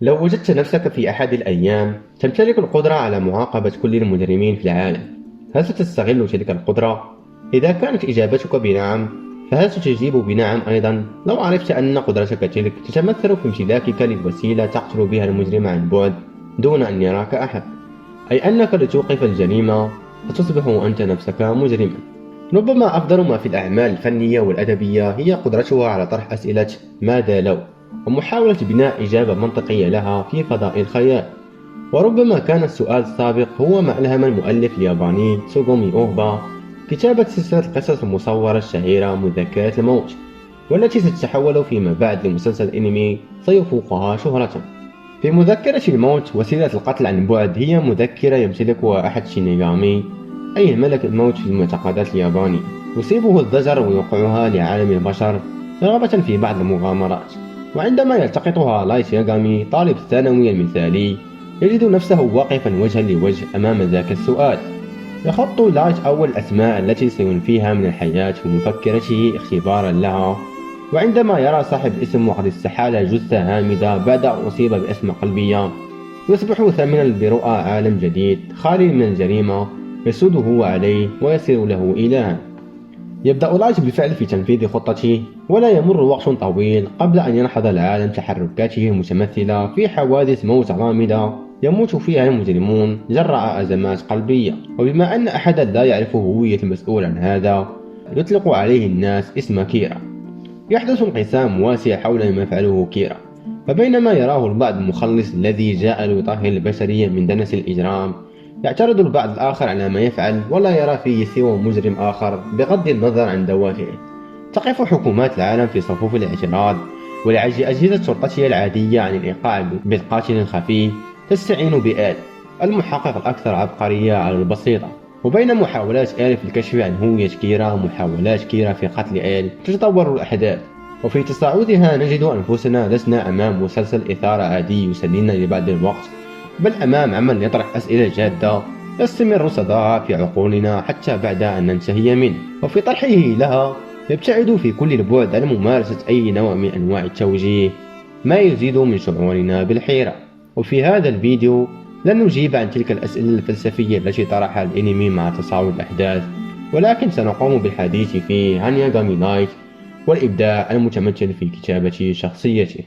لو وجدت نفسك في أحد الأيام تمتلك القدرة على معاقبة كل المجرمين في العالم، هل ستستغل تلك القدرة؟ إذا كانت إجابتك بنعم، فهل ستجيب بنعم أيضا لو عرفت أن قدرتك تلك تتمثل في امتلاكك للوسيلة تقتل بها المجرم عن بعد دون أن يراك أحد، أي أنك لتوقف الجريمة فتصبح أنت نفسك مجرما؟ ربما أفضل ما في الأعمال الفنية والأدبية هي قدرتها على طرح أسئلة ماذا لو، ومحاولة بناء إجابة منطقية لها في فضاء الخيال. وربما كان السؤال السابق هو ما ألهم المؤلف الياباني تسوغومي أوبا كتابة سلسلة القصص المصورة الشهيرة مذكرة الموت، والتي ستتحول فيما بعد لمسلسل أنمي سيفوقها شهرة. في مذكرة الموت، وسيلة القتل عن بعد هي مذكرة يمتلكها أحد شينيغامي، أي ملك الموت في المعتقدات اليابانية، يصيبه الضجر ويوقعها لعالم البشر رغبة في بعض المغامرات. وعندما يلتقطها لايت ياغامي طالب الثانوي المثالي، يجد نفسه واقفا وجها لوجه أمام ذاك السؤال. يخط لايت أول الأسماء التي سينفيها من الحياة في مفكرته اختبارا لها، وعندما يرى صاحب الاسم وقد استحال جثة هامدة بعد أن أصيب بأزمة قلبية، يصبح ثامنا برؤى عالم جديد خالي من الجريمة يسوده عليه ويصير له إلها. يبدأ لايت بالفعل في تنفيذ خطته، ولا يمر وقت طويل قبل أن ينحظ العالم تحركاته المتمثلة في حوادث موت غامضة يموت فيها المجرمون جراء أزمات قلبية. وبما أن أحدا لا يعرف هوية المسؤول عن هذا، يطلق عليه الناس اسم كيرا. يحدث انقسام واسع حول ما يفعله كيرا، فبينما يراه البعض المخلص الذي جاء ليطهر البشرية من دنس الإجرام، يعترض البعض الآخر على ما يفعل ولا يرى فيه سوى مجرم آخر بغض النظر عن دوافعه. تقف حكومات العالم في صفوف الاعتراض، ولعجز أجهزة شرطتها العادية عن الإيقاع بالقاتل الخفي تستعين بآل المحقق الأكثر عبقرية على البسيطة. وبين محاولات آل في الكشف عن هوية كيرا ومحاولات كيرا في قتل آل، تتطور الأحداث، وفي تصاعدها نجد أنفسنا لسنا أمام مسلسل إثارة عادي يسلينا لبعض الوقت، بل أمام عمل يطرح أسئلة جادة يستمر صداها في عقولنا حتى بعد أن ننتهي منه. وفي طرحه لها يبتعد في كل البعد عن ممارسة أي نوع من أنواع التوجيه، ما يزيد من شعورنا بالحيرة. وفي هذا الفيديو لن نجيب عن تلك الأسئلة الفلسفية التي طرحها الأنمي مع تصاعد الأحداث، ولكن سنقوم بالحديث فيه عن ياغامي لايت والإبداع المتمثل في كتابة شخصيته.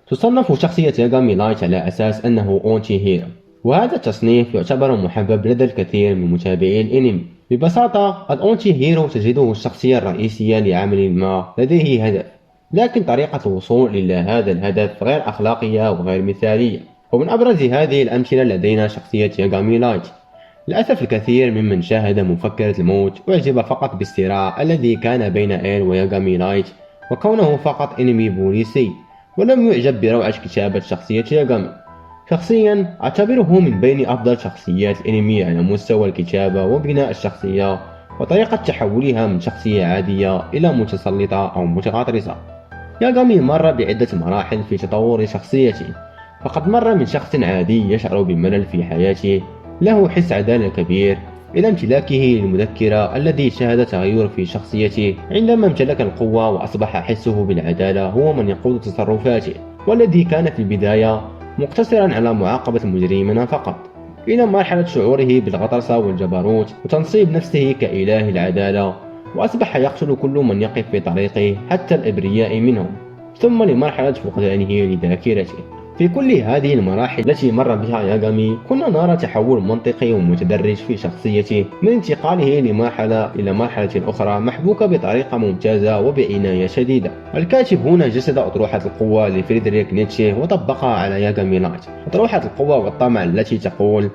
تصنف شخصية ياغامي لايت على أساس أنه أونتي هيرو، وهذا التصنيف يعتبر محبب لدى الكثير من متابعي الأنمي. ببساطة، الأونتي هيرو تجده الشخصية الرئيسية لعمل ما لديه هدف، لكن طريقة الوصول إلى هذا الهدف غير أخلاقية وغير مثالية. ومن أبرز هذه الأمثلة لدينا شخصية ياغامي لايت. للأسف الكثير ممن شاهد مفكرة الموت أعجب فقط بالصراع الذي كان بين إيل وياغامي لايت، وكونه فقط أنمي بوليسي، ولم يعجب بروعة كتابة شخصية ياغامي. شخصيا أعتبره من بين أفضل شخصيات الأنمي على مستوى الكتابة وبناء الشخصية وطريقة تحولها من شخصية عادية إلى متسلطة أو متغطرسة. ياغامي مر بعدة مراحل في تطور شخصيته، فقد مر من شخص عادي يشعر بالملل في حياته له حس عدالة كبير، إلى امتلاكه للمذكرة الذي شهد تغير في شخصيته عندما امتلك القوة وأصبح حسه بالعدالة هو من يقود تصرفاته، والذي كان في البداية مقتصرا على معاقبة المجرمين فقط، إلى مرحلة شعوره بالغطرسة والجبروت وتنصيب نفسه كإله العدالة، وأصبح يقتل كل من يقف في طريقه حتى الأبرياء منهم، ثم لمرحلة فقدانه لذاكرته. في كل هذه المراحل التي مر بها ياغامي كنا نرى تحول منطقي ومتدرج في شخصيته، من انتقاله لمرحلة إلى مرحلة أخرى محبوكة بطريقة ممتازة وبعناية شديدة. الكاتب هنا جسد أطروحة القوة لفريدريك نيتشه وطبقها على ياغامي لايت، أطروحة القوة والطمع التي تقول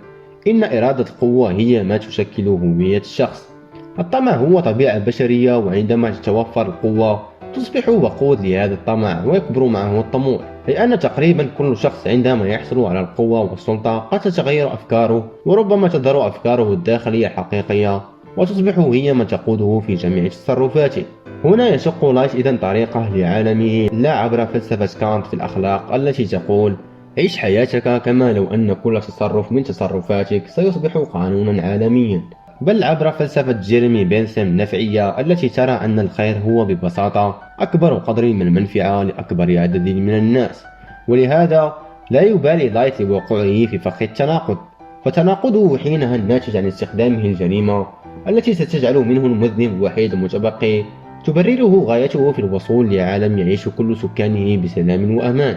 إن إرادة القوة هي ما تشكل هوية الشخص. الطمع هو طبيعة بشرية، وعندما تتوفر القوة تصبح وقود لهذا الطمع ويكبر معه الطموح، لأن تقريبا كل شخص عندما يحصل على القوة والسلطة قد تتغير أفكاره، وربما تظهر أفكاره الداخلية الحقيقية وتصبح هي من تقوده في جميع تصرفاته. هنا يشق لايت إذن طريقه لعالمه لا عبر فلسفة كانت في الأخلاق التي تقول عيش حياتك كما لو أن كل تصرف من تصرفاتك سيصبح قانونا عالميا. بل عبر فلسفة جيريمي بنثام النفعية التي ترى أن الخير هو ببساطة أكبر قدر من المنفعة لأكبر عدد من الناس. ولهذا لا يبالي لايت لوقوعه في فخ التناقض، فتناقضه حينها الناتج عن استخدامه الجريمة التي ستجعل منه المذنب الوحيد المتبقي تبرره غايته في الوصول لعالم يعيش كل سكانه بسلام وأمان،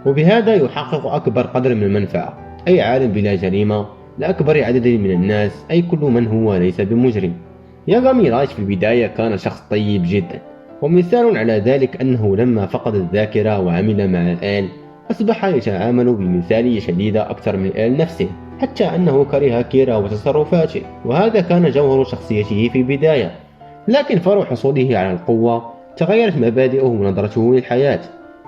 وبهذا يحقق أكبر قدر من المنفعة، أي عالم بلا جريمة لأكبر عدد من الناس، أي كل من هو ليس بمجرم. ياغامي لايت في البداية كان شخص طيب جدا، ومثال على ذلك أنه لما فقد الذاكرة وعمل مع آل أصبح يتعامل بمثالية شديدة أكثر من آل نفسه، حتى أنه كره كيرا وتصرفاته، وهذا كان جوهر شخصيته في البداية. لكن فور حصوله على القوة تغيرت مبادئه ونظرته للحياة.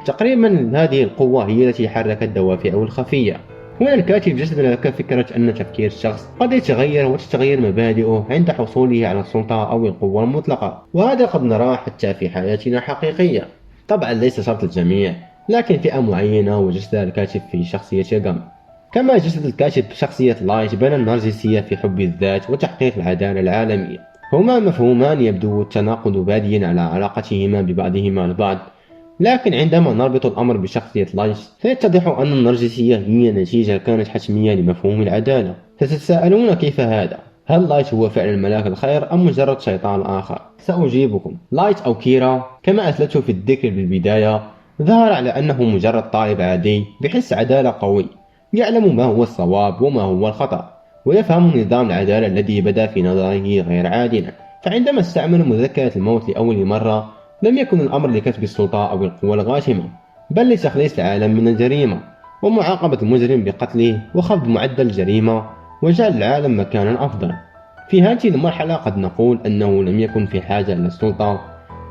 تقريبا هذه القوة هي التي حركت دوافعه الخفية. هنا الكاتب جسد لك فكرة أن تفكير الشخص قد يتغير وتتغير مبادئه عند حصوله على السلطة أو القوة المطلقة، وهذا قد نراه حتى في حياتنا الحقيقية. طبعا ليس شرط الجميع، لكن فئة معينة وجسدها الكاتب في شخصية ياغامي. كما جسد الكاتب شخصية لايت بين النرجسية في حب الذات وتحقيق العدالة العالمية. هما مفهومان يبدو التناقض باديا على علاقتهما ببعضهما البعض، لكن عندما نربط الأمر بشخصية لايت سيتضح أن النرجسية هي نتيجة كانت حتمية لمفهوم العدالة. فتتساءلون كيف هذا؟ هل لايت هو فعلا ملاك الخير أم مجرد شيطان آخر؟ سأجيبكم. لايت أو كيرا كما أثبته في الذكر بالبداية ظهر على أنه مجرد طالب عادي بحس عدالة قوي، يعلم ما هو الصواب وما هو الخطأ، ويفهم نظام العدالة الذي بدا في نظره غير عادلا. فعندما استعمل مذكرة الموت لأول مرة لم يكن الأمر لكسب السلطة أو القوة الغاشمة، بل لتخليص العالم من الجريمة ومعاقبة المجرم بقتله وخفض معدل الجريمة وجعل العالم مكانا أفضل. في هذه المرحلة قد نقول أنه لم يكن في حاجة إلى السلطة،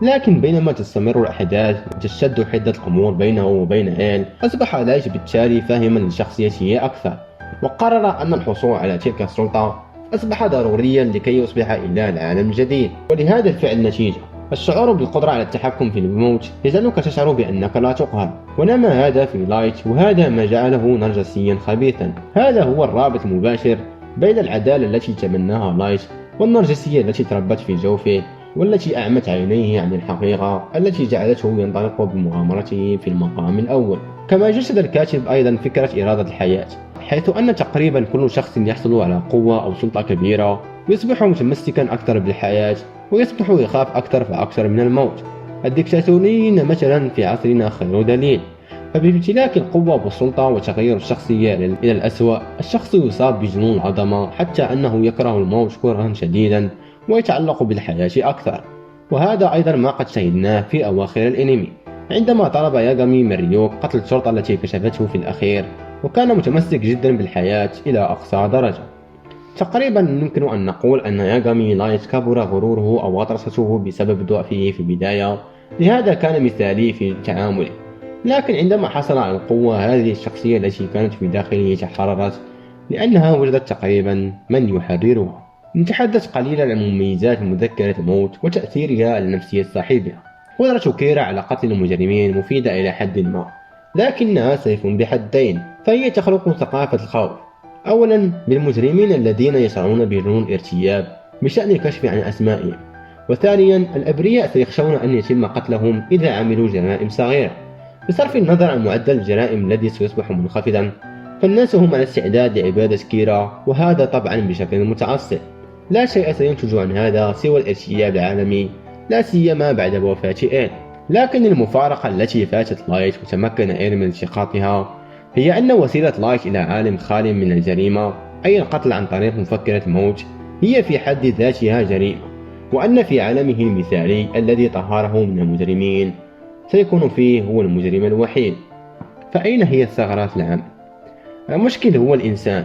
لكن بينما تستمر الأحداث وتشتد حدة الأمور بينه وبين آل أصبح لايت بالتالي فاهما لشخصيته أكثر، وقرر أن الحصول على تلك السلطة أصبح ضروريا لكي يصبح إله العالم الجديد. ولهذا الفعل نتيجة الشعور بالقدرة على التحكم في الموت يجعلك تشعر بأنك لا تقهر، ونما هذا في لايت، وهذا ما جعله نرجسيا خبيثا. هذا هو الرابط المباشر بين العدالة التي تمناها لايت والنرجسية التي تربت في جوفه، والتي أعمت عينيه عن الحقيقة التي جعلته ينطلق بمغامرته في المقام الأول. كما جسد الكاتب أيضا فكرة إرادة الحياة، حيث أن تقريبا كل شخص يحصل على قوة أو سلطة كبيرة يصبح متمسكا أكثر بالحياة ويصبح يخاف أكثر فأكثر من الموت. الدكتاتوريين مثلا في عصرنا خير دليل. فبامتلاك القوة والسلطة وتغير الشخصية إلى الأسوأ الشخص يصاب بجنون العظمة، حتى أنه يكره الموت كرها شديدا ويتعلق بالحياة أكثر. وهذا أيضا ما قد شاهدناه في أواخر الأنمي، عندما طلب ياغامي من ريوك قتل الشرطة التي كشفته في الأخير، وكان متمسك جدا بالحياة إلى أقصى درجة. تقريبا يمكن أن نقول أن ياغامي لايت كبر غروره أو غطرسته بسبب ضعفه في البداية، لهذا كان مثالي في تعامله. لكن عندما حصل على القوة هذه الشخصية التي كانت في داخله تحررت، لأنها وجدت تقريبا من يحررها. نتحدث قليلا عن مميزات مذكرة الموت وتأثيرها على نفسية صاحبها. قدرة كيرا على قتل المجرمين مفيدة إلى حد ما، لكنها سيف بحدين، فهي تخلق ثقافة الخوف، أولا بالمجرمين الذين يشعرون بجنون الارتياب بشأن الكشف عن أسمائهم، وثانيا الأبرياء سيخشون أن يتم قتلهم إذا عملوا جرائم صغيرة. بصرف النظر عن معدل الجرائم الذي سيصبح منخفضا، فالناس هم على استعداد لعبادة كيرا، وهذا طبعا بشكل متعصب. لا شيء سينتج عن هذا سوى الارتياب العالمي، لا سيما بعد وفاة إيل. لكن المفارقة التي فاتت لايت وتمكن إيل من التقاطها هي أن وسيلة لايت إلى عالم خال من الجريمة، أي القتل عن طريق مفكرة الموت، هي في حد ذاتها جريمة، وأن في عالمه المثالي الذي طهره من المجرمين سيكون فيه هو المجرم الوحيد. فأين هي الثغرات العامة؟ المشكل هو الإنسان،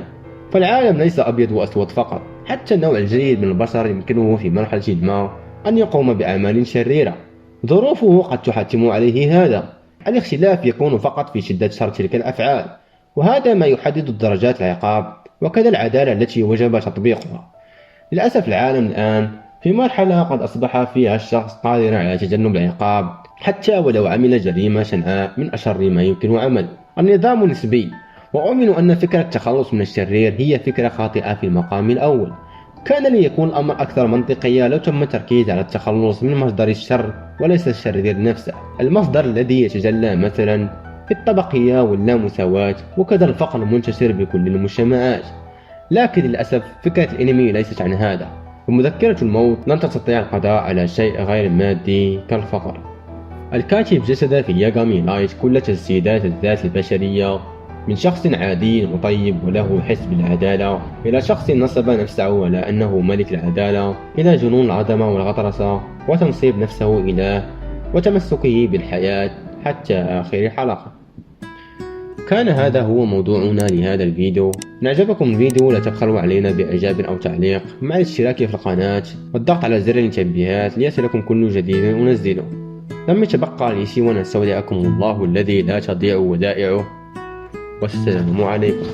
فالعالم ليس أبيض وأسود فقط، حتى النوع الجيد من البشر يمكنه في مرحلة ما أن يقوم بأعمال شريرة، ظروفه قد تحتم عليه هذا. الاختلاف يكون فقط في شدة شر تلك الأفعال، وهذا ما يحدد درجات العقاب وكذا العدالة التي وجب تطبيقها. للأسف العالم الآن في مرحلة قد أصبح فيها الشخص قادرا على تجنب العقاب حتى ولو عمل جريمة شنعاء من أشر ما يمكن عمله. النظام نسبي، وأؤمن أن فكرة التخلص من الشرير هي فكرة خاطئة في المقام الأول. كان ليكون الأمر أكثر منطقية لو تم التركيز على التخلص من مصدر الشر وليس الشرير نفسه، المصدر الذي يتجلى مثلا في الطبقية واللامساواة وكذا الفقر المنتشر بكل المجتمعات. لكن للأسف فكرة الأنمي ليست عن هذا، ومذكرة الموت لن تستطيع القضاء على شيء غير مادي كالفقر. الكاتب جسد في ياغامي لايت كل تجسيدات الذات البشرية، من شخص عادي وطيب وله حس بالعدالة إلى شخص نصب نفسه على أنه ملك العدالة، إلى جنون العظمة والغطرسة وتنصيب نفسه إله وتمسكه بالحياة حتى آخر حلقة. كان هذا هو موضوعنا لهذا الفيديو. إن أعجبكم الفيديو لا تبخلوا علينا بإعجاب أو تعليق مع الاشتراك في القناة والضغط على زر التنبيهات ليصلكم كل جديد أنزله. لم يتبقى لي سوى أن أستودعكم الله الذي لا تضيع ودائعه، والسلام عليكم.